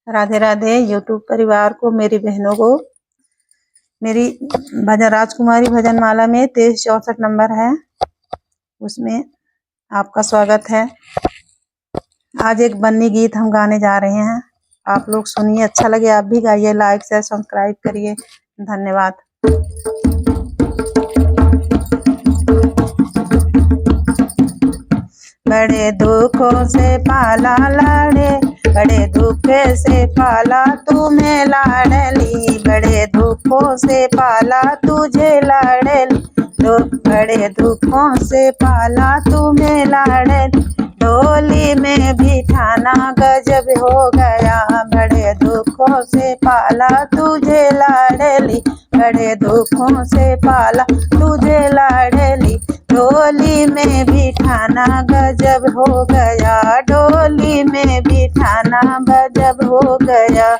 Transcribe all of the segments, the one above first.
Radhe Radhe YouTube परिवार को, मेरी बहनों को। मेरी भजन राजकुमारी भजन माला में 2364 नंबर है, उसमें आपका स्वागत है। आज एक बन्नी गीत हम गाने जा रहे हैं, आप लोग सुनिए, अच्छा लगे आप भी गाइए, लाइक शेयर सब्सक्राइब करिए। धन्यवाद। बड़े दुखों से पाला लाड़े, बड़े दुखे से पाला तुम्हें लाडली, बड़े दुखों से पाला तुझे लाडली, बड़े दुखों से पाला तुम्हें लाडली, डोली में बिठाना गजब हो गया, बड़े दुखों से पाला तुझे लाडली, बड़े दुखों से पाला तुझे लाडली, डोली में बिठाना गजब हो गया, डोली में बिठाना गजब हो गया।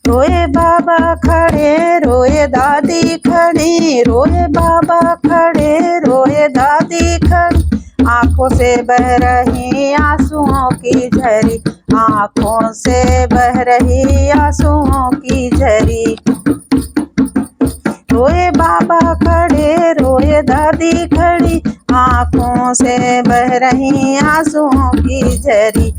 रोए बाबा खड़े, रोए दादी खड़ी, रोए बाबा खड़े, रोए दादी खड़ी, आंखों से बह रही आंसुओं की झरी, आंखों से बह रही आंसुओं की झरी। रोए बाबा खड़े, रोए दादी खड़ी, आंखों से बह रही आंसुओं की झरी,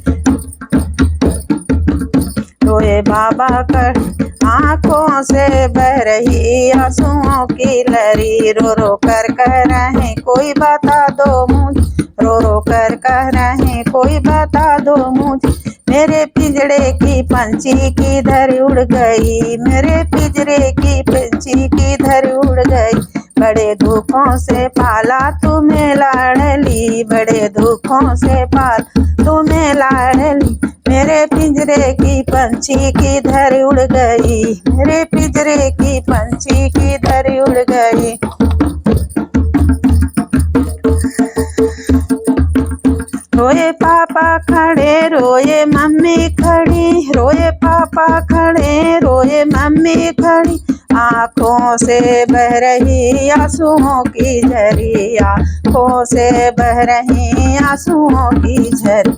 रोए बाबा खड़े, आंखों से बह रही आंसुओं की लहरी, रो रो कर कह रहे कोई बता दो मुझे, रो रो कर कह रहे कोई बता दो मुझे, मेरे पिंजड़े की पंछी किधर उड़ गई, मेरे पिंजरे की पंछी किधर उड़ गई, बड़े दुखों से पाला तुम्हें लाडली, बड़े दुखों से पाला तुम्हें लाडली, मेरे पिंजरे की पंछी किधर उड़ गई, मेरे पिंजरे की पंछी किधर उड़ गई। रोए पापा खड़े, रोए मम्मी खड़ी, रोए पापा खड़े, रोए मम्मी खड़ी, आंखों से बह रही आंसुओं की झरी, आंखों से बह रही आंसुओं की झरी।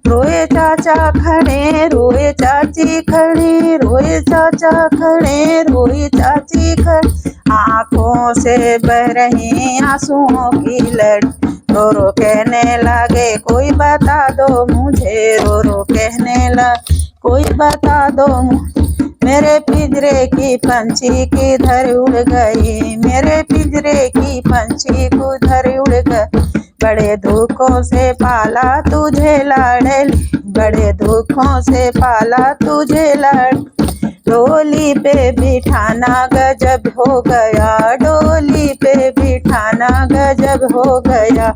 रोए चाचा खड़े, रोए चाची खड़ी, रोए चाचा खड़े, रोए चाची खड़ी, आंखों से बह रही आंसुओं की लड़ी, रो रो कहने लगे कोई बता दो मुझे, रो रो कहने लगे कोई बता दो मुझे, मेरे पिंजरे की पंछी किधर उड़ गई, मेरे पिंजरे की पंछी किधर उड़ गई, बड़े दुखों से पाला तुझे लाडली, बड़े दुखों से पाला तुझे लाडली, डोली पे बिठाना गजब हो गया, डोली पे बिठाना गजब हो गया।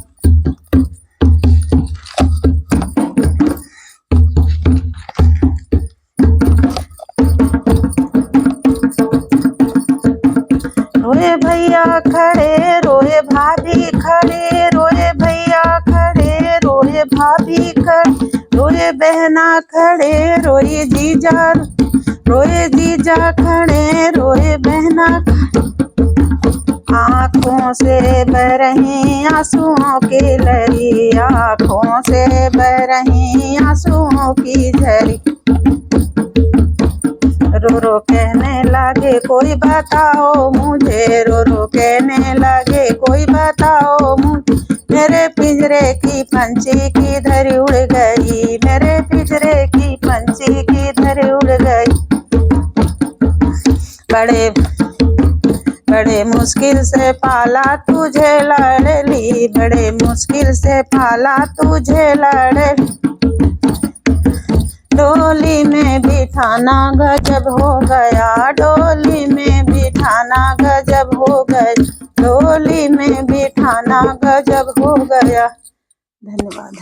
रोए भैया खड़े, रोए भाभी खड़े, रोए भैया खड़े, रोए भाभी खड़े, रोए बहना खड़े, रोए जीजा, रोए जीजा खड़े, रोए बहना खड़े, आंखों से बह रही आंसुओं की लहरी, आंखों से बह रही आंसुओं की झरी, रो रो कहने लगे कोई बताओ मुझे, रो रो कहने लगे कोई बताओ मुझे, मेरे पिंजरे की पंछी किधर उड़ गई, मेरे पिंजरे की पंछी किधर उड़ गई, बड़े बड़े मुश्किल से पाला तुझे लाडली, बड़े मुश्किल से पाला तुझे लाडली, डोली में बिठाना गजब हो गया, डोली में बिठाना गजब हो गया, डोली में बिठाना गजब हो गया। धन्यवाद।